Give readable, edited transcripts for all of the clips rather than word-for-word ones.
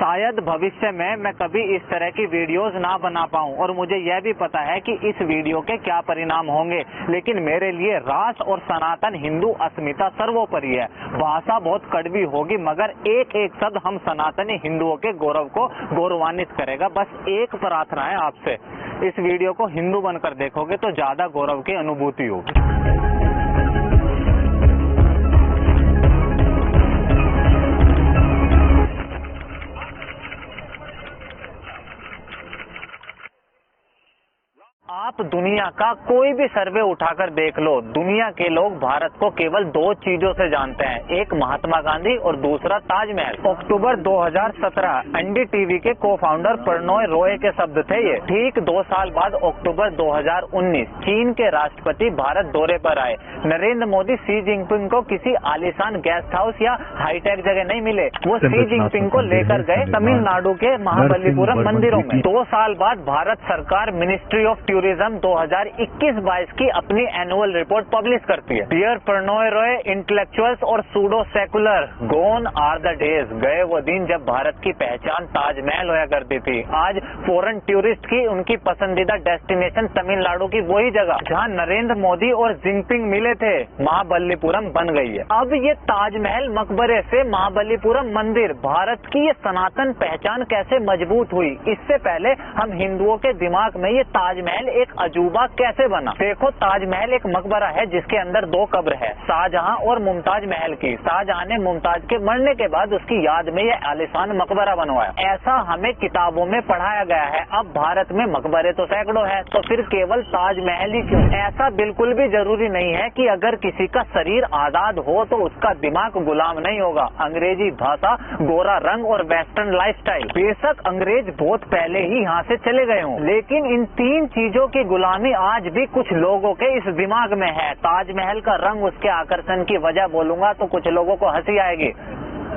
शायद भविष्य में मैं कभी इस तरह की वीडियोस ना बना पाऊं और मुझे यह भी पता है कि इस वीडियो के क्या परिणाम होंगे, लेकिन मेरे लिए राष्ट्र और सनातन हिंदू अस्मिता सर्वोपरि है। भाषा बहुत कड़वी होगी मगर एक एक शब्द हम सनातनी हिंदुओं के गौरव को गौरवान्वित करेगा। बस एक प्रार्थना है आपसे, इस वीडियो को हिंदू बनकर देखोगे तो ज्यादा गौरव की अनुभूति होगी। आप दुनिया का कोई भी सर्वे उठाकर देख लो, दुनिया के लोग भारत को केवल दो चीजों से जानते हैं, एक महात्मा गांधी और दूसरा ताजमहल। अक्टूबर 2017 एनडीटीवी के को फाउंडर प्रणॉय रॉय के शब्द थे ये। ठीक 2 साल बाद अक्टूबर 2019 चीन के राष्ट्रपति भारत दौरे पर आए। नरेंद्र मोदी शी जिनपिंग को किसी आलीशान गेस्ट हाउस या हाईटेक जगह नहीं मिले, वो शी जिनपिंग को लेकर गए तमिलनाडु के महाबलीपुरम मंदिरों में। 2 साल बाद भारत सरकार मिनिस्ट्री ऑफ टूरिज्म 2021-22 की अपनी एनुअल रिपोर्ट पब्लिश करती है। डियर प्रणॉय रॉय, इंटेलेक्चुअल्स और pseudo secular, gone are the days. गए वो दिन जब भारत की पहचान ताजमहल होया करती थी। आज फॉरेन टूरिस्ट की उनकी पसंदीदा डेस्टिनेशन तमिलनाडु की वही जगह जहां नरेंद्र मोदी और जिनपिंग मिले थे, महाबलीपुरम बन गई है। अब ये ताजमहल मकबरे से महाबलीपुरम मंदिर, भारत की ये सनातन पहचान कैसे मजबूत हुई? इससे पहले हम हिंदुओं के दिमाग में ये ताजमहल एक अजूबा कैसे बना? देखो, ताजमहल एक मकबरा है जिसके अंदर 2 कब्र है, शाहजहां और मुमताज महल की। शाहजहां ने मुमताज के मरने के बाद उसकी याद में यह आलीशान मकबरा बनवाया। ऐसा हमें किताबों में पढ़ाया गया है। अब भारत में मकबरे तो सैकड़ों हैं, तो फिर केवल ताजमहल ही क्यों? ऐसा बिल्कुल भी जरूरी नहीं है कि अगर किसी का शरीर आजाद हो तो उसका दिमाग गुलाम नहीं होगा। अंग्रेजी भाषा, गोरा रंग और वेस्टर्न लाइफस्टाइल, बेशक अंग्रेज बहुत पहले ही यहाँ से चले गए हों, लेकिन इन 3 चीजों की गुलामी आज भी कुछ लोगों के इस दिमाग में है। ताजमहल का रंग उसके आकर्षण की वजह बोलूंगा तो कुछ लोगों को हंसी आएगी,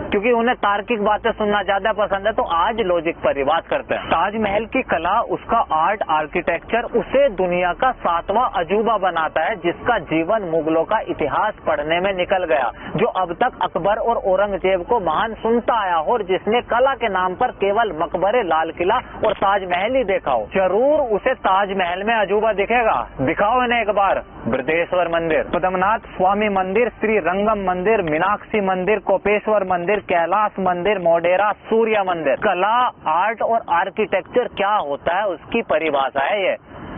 क्योंकि उन्हें तार्किक बातें सुनना ज्यादा पसंद है, तो आज लॉजिक पर ही बात करते हैं। ताजमहल की कला, उसका आर्ट, आर्किटेक्चर उसे दुनिया का 7वां अजूबा बनाता है, जिसका जीवन मुगलों का इतिहास पढ़ने में निकल गया, जो अब तक अकबर और औरंगजेब को महान सुनता आया हो और जिसने कला के नाम पर केवल मकबरे, लाल किला और ताजमहल ही देखा हो, जरूर उसे ताजमहल में अजूबा दिखेगा। दिखाओ इन्हें एक बार। बृहदेश्वर मंदिर, पद्मनाथ स्वामी मंदिर, श्री रंगम मंदिर, मीनाक्षी मंदिर, कोपेश्वर मंदिर, कैलाश मंदिर, मोढेरा सूर्य मंदिर। कला, आर्ट और आर्किटेक्चर क्या होता है उसकी परिभाषा है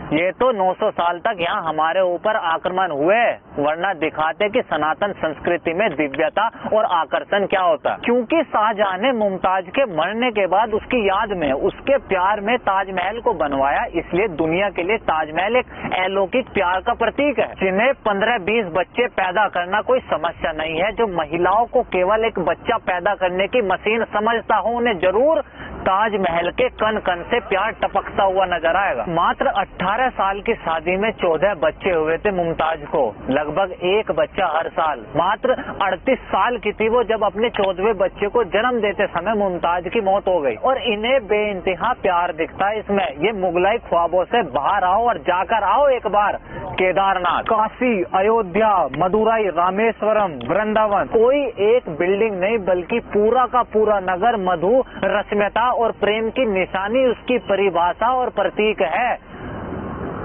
ये तो 900 साल तक यहाँ हमारे ऊपर आक्रमण हुए, वरना दिखाते कि सनातन संस्कृति में दिव्यता और आकर्षण क्या होता है। क्योंकि शाहजहां ने मुमताज के मरने के बाद उसकी याद में, उसके प्यार में ताजमहल को बनवाया, इसलिए दुनिया के लिए ताजमहल एक अलौकिक प्यार का प्रतीक है। जिन्हें 15-20 बच्चे पैदा करना कोई समस्या नहीं है, जो महिलाओं को केवल एक बच्चा पैदा करने की मशीन समझता हो, उन्हें जरूर ताजमहल के कण कण से प्यार टपकता हुआ नजर आएगा। मात्र 18 साल की शादी में 14 बच्चे हुए थे मुमताज को, लगभग 1 बच्चा हर साल। मात्र 38 साल की थी वो जब अपने 14वें बच्चे को जन्म देते समय मुमताज की मौत हो गई, और इन्हें बेइंतहा प्यार दिखता है इसमें। ये मुगलाई ख्वाबों से बाहर आओ और जाकर आओ एक बार केदारनाथ, काशी, अयोध्या, मदुरई, रामेश्वरम, वृंदावन। कोई एक बिल्डिंग नहीं बल्कि पूरा का पूरा नगर मधु, रश्मिता और प्रेम की निशानी उसकी परिभाषा और प्रतीक है।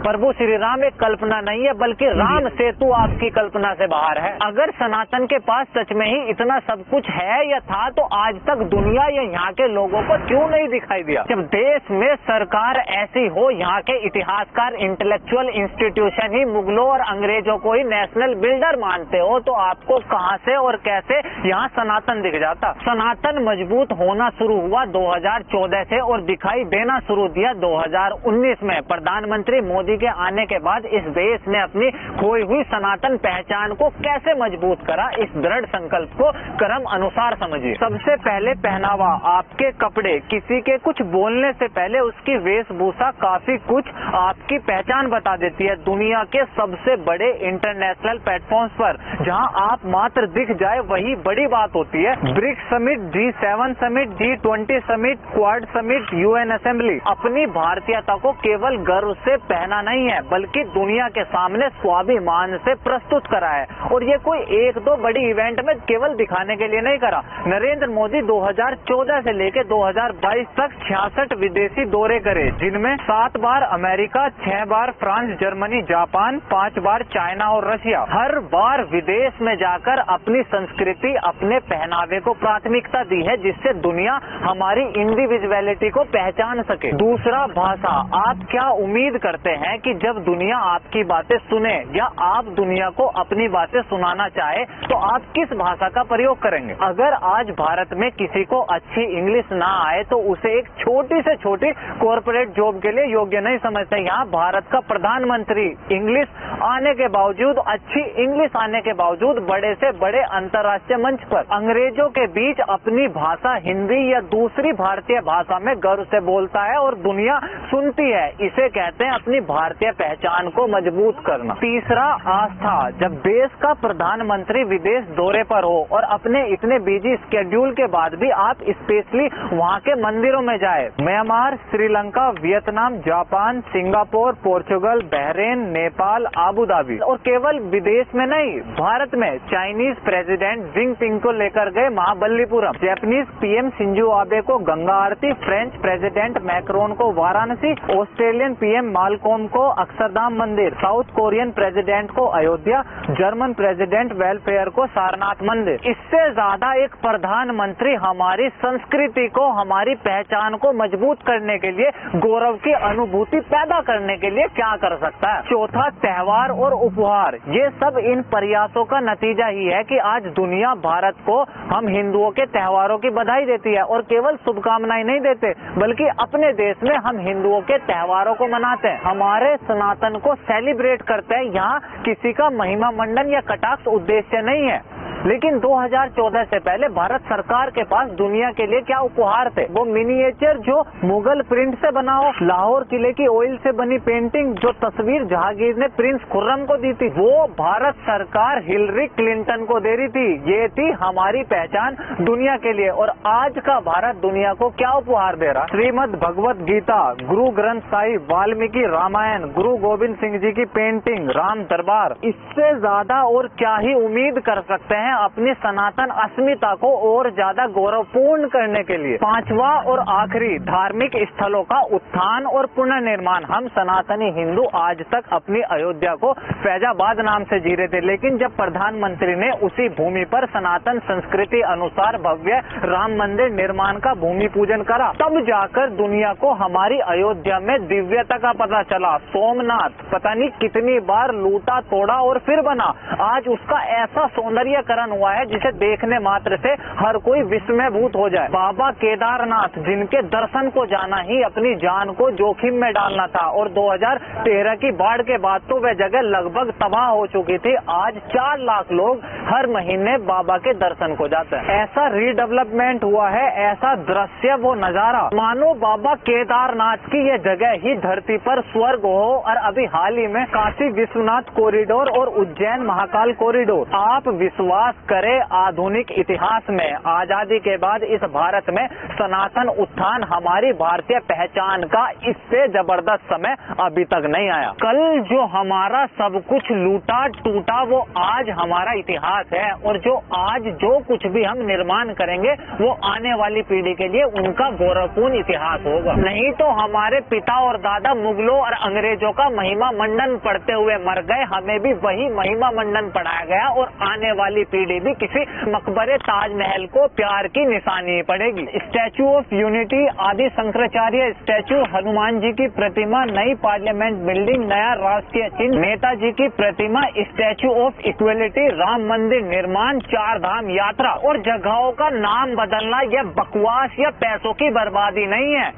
प्रभु श्री राम एक कल्पना नहीं है, बल्कि राम सेतु आपकी कल्पना से बाहर है। अगर सनातन के पास सच में ही इतना सब कुछ है या था, तो आज तक दुनिया या यहाँ के लोगों को क्यों नहीं दिखाई दिया? जब देश में सरकार ऐसी हो, यहाँ के इतिहासकार, इंटेलेक्चुअल इंस्टीट्यूशन ही मुगलों और अंग्रेजों को ही नेशनल बिल्डर मानते हो, तो आपको कहाँ से और कैसे यहाँ सनातन दिख जाता? सनातन मजबूत होना शुरू हुआ 2014 से और दिखाई देना शुरू दिया 2019 में। प्रधानमंत्री मोदी के आने के बाद इस देश ने अपनी खोई हुई सनातन पहचान को कैसे मजबूत करा, इस दृढ़ संकल्प को कर्म अनुसार समझिए। सबसे पहले पहनावा, आपके कपड़े, किसी के कुछ बोलने से पहले उसकी वेशभूषा काफी कुछ आपकी पहचान बता देती है। दुनिया के सबसे बड़े इंटरनेशनल प्लेटफॉर्म्स पर जहां आप मात्र दिख जाए वही बड़ी बात होती है। BRICS summit, G7 summit, G20 summit, Quad summit, UN assembly, अपनी भारतीयता को केवल गर्व से पहना नहीं है बल्कि दुनिया के सामने स्वाभिमान से प्रस्तुत करा है। और ये कोई एक दो बड़ी इवेंट में केवल दिखाने के लिए नहीं करा। नरेंद्र मोदी 2014 से लेकर 2022 तक 66 विदेशी दौरे करे, जिनमें 7 बार अमेरिका, 6 बार फ्रांस, जर्मनी, जापान, 5 बार चाइना और रशिया। हर बार विदेश में जाकर अपनी संस्कृति, अपने पहनावे को प्राथमिकता दी है, जिससे दुनिया हमारी इंडिविजुअलिटी को पहचान सके। दूसरा, भाषा। आप क्या उम्मीद करते हैं कि जब दुनिया आपकी बातें सुने या आप दुनिया को अपनी बातें सुनाना चाहे तो आप किस भाषा का प्रयोग करेंगे? अगर आज भारत में किसी को अच्छी इंग्लिश ना आए तो उसे एक छोटी से छोटी कॉर्पोरेट जॉब के लिए योग्य नहीं समझते। यहाँ भारत का प्रधानमंत्री इंग्लिश आने के बावजूद, अच्छी इंग्लिश आने के बावजूद बड़े से बड़े अंतर्राष्ट्रीय मंच पर अंग्रेजों के बीच अपनी भाषा हिंदी या दूसरी भारतीय भाषा में गर्व से बोलता है और दुनिया सुनती है। इसे कहते हैं अपनी भारतीय पहचान को मजबूत करना। तीसरा, आस्था। जब देश का प्रधानमंत्री विदेश दौरे पर हो और अपने इतने बिजी स्केड्यूल के बाद भी आप स्पेशली वहाँ के मंदिरों में जाए, Myanmar, Sri Lanka, Vietnam, Japan, Singapore, Portugal, Bahrain, Nepal, Abu Dhabi, और केवल विदेश में नहीं, भारत में चाइनीज प्रेसिडेंट जिनपिंग को लेकर गए Mahabalipuram, Japanese PM Shinzo Abe को गंगा आरती, फ्रेंच प्रेसिडेंट मैक्रोन को वाराणसी, ऑस्ट्रेलियन पीएम मालकोम को अक्षरधाम मंदिर, साउथ कोरियन प्रेसिडेंट को अयोध्या, जर्मन प्रेसिडेंट वेलफेयर को सारनाथ मंदिर। इससे ज्यादा एक प्रधानमंत्री हमारी संस्कृति को, हमारी पहचान को मजबूत करने के लिए, गौरव की अनुभूति पैदा करने के लिए क्या कर सकता है? चौथा, त्योहार और उपहार। ये सब इन प्रयासों का नतीजा ही है कि आज दुनिया भारत को, हम हिंदुओं के त्योहारों की बधाई देती है और केवल शुभकामनाएं नहीं देते बल्कि अपने देश में हम हिंदुओं के त्योहारों को मनाते हैं, हमारे सनातन को सेलिब्रेट करते हैं। यहाँ किसी का महिमा मंडन या कटाक्ष उद्देश्य नहीं है। लेकिन 2014 से पहले भारत सरकार के पास दुनिया के लिए क्या उपहार थे? वो मिनिएचर जो मुगल प्रिंट से बना हो, लाहौर किले की ऑयल से बनी पेंटिंग जो तस्वीर जहांगीर ने प्रिंस खुर्रम को दी थी, वो भारत सरकार हिलरी क्लिंटन को दे रही थी। ये थी हमारी पहचान दुनिया के लिए। और आज का भारत दुनिया को क्या उपहार दे रहा? श्रीमद् भगवत गीता, गुरु ग्रंथ साहिब, वाल्मीकि रामायण, गुरु गोविंद सिंह जी की पेंटिंग, राम दरबार। इससे ज्यादा और क्या ही उम्मीद कर सकते हैं अपनी सनातन अस्मिता को और ज्यादा गौरवपूर्ण करने के लिए? पांचवा और आखिरी, धार्मिक स्थलों का उत्थान और पुनर्निर्माण। हम सनातनी हिंदू आज तक अपनी अयोध्या को फैजाबाद नाम से जी रहे थे, लेकिन जब प्रधानमंत्री ने उसी भूमि पर सनातन संस्कृति अनुसार भव्य राम मंदिर निर्माण का भूमि पूजन करा, तब जाकर दुनिया को हमारी अयोध्या में दिव्यता का पता चला। सोमनाथ पता नहीं कितनी बार लूटा तोड़ा और फिर बना, आज उसका ऐसा सौंदर्यकरण हुआ है जिसे देखने मात्र से हर कोई विस्मयभूत हो जाए। बाबा केदारनाथ, जिनके दर्शन को जाना ही अपनी जान को जोखिम में डालना था, और 2013 की बाढ़ के बाद तो वह जगह लगभग तबाह हो चुकी थी। आज 4 लाख लोग हर महीने बाबा के दर्शन को जाते हैं। ऐसा रीडेवलपमेंट हुआ है, ऐसा दृश्य, वो नजारा, मानो बाबा केदारनाथ की यह जगह ही धरती पर स्वर्ग हो। और अभी हाल ही में काशी विश्वनाथ कॉरिडोर और उज्जैन महाकाल कॉरिडोर। आप विश्वास करे, आधुनिक इतिहास में आजादी के बाद इस भारत में सनातन उत्थान, हमारी भारतीय पहचान का इससे जबरदस्त समय अभी तक नहीं आया। कल जो हमारा सब कुछ लूटा टूटा वो आज हमारा इतिहास है, और जो आज जो कुछ भी हम निर्माण करेंगे वो आने वाली पीढ़ी के लिए उनका गौरवपूर्ण इतिहास होगा। नहीं तो हमारे पिता और दादा मुगलों और अंग्रेजों का महिमा मंडन पढ़ते हुए मर गए, हमें भी वही महिमा मंडन पढ़ाया गया और आने वाली पीढ़ी भी किसी मकबरे ताजमहल को प्यार की निशानी पड़ेगी। स्टैचू ऑफ यूनिटी, आदि शंकराचार्य स्टैचू, हनुमान जी की प्रतिमा, नई पार्लियामेंट बिल्डिंग, नया राष्ट्रीय चिन्ह, नेताजी की प्रतिमा, स्टैचू ऑफ इक्वलिटी, राम मंदिर निर्माण, 4 धाम यात्रा और जगहों का नाम बदलना यह बकवास या पैसों की बर्बादी नहीं है।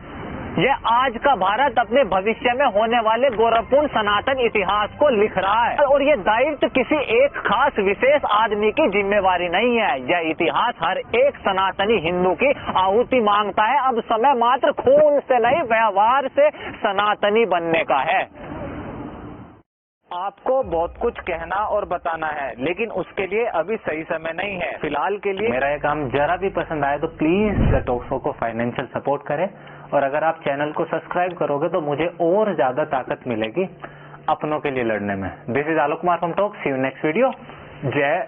यह आज का भारत अपने भविष्य में होने वाले गौरवपूर्ण सनातन इतिहास को लिख रहा है, और ये दायित्व किसी एक खास विशेष आदमी की जिम्मेवारी नहीं है। यह इतिहास हर एक सनातनी हिंदू की आहुति मांगता है। अब समय मात्र खून से नहीं, व्यवहार से सनातनी बनने का है। आपको बहुत कुछ कहना और बताना है, लेकिन उसके लिए अभी सही समय नहीं है। फिलहाल के लिए मेरा ये काम जरा भी पसंद आए तो प्लीज द टॉक शो को फाइनेंशियल सपोर्ट करें और अगर आप चैनल को सब्सक्राइब करोगे तो मुझे और ज्यादा ताकत मिलेगी अपनों के लिए लड़ने में। This is Alok Kumar from talk. See you next video. जय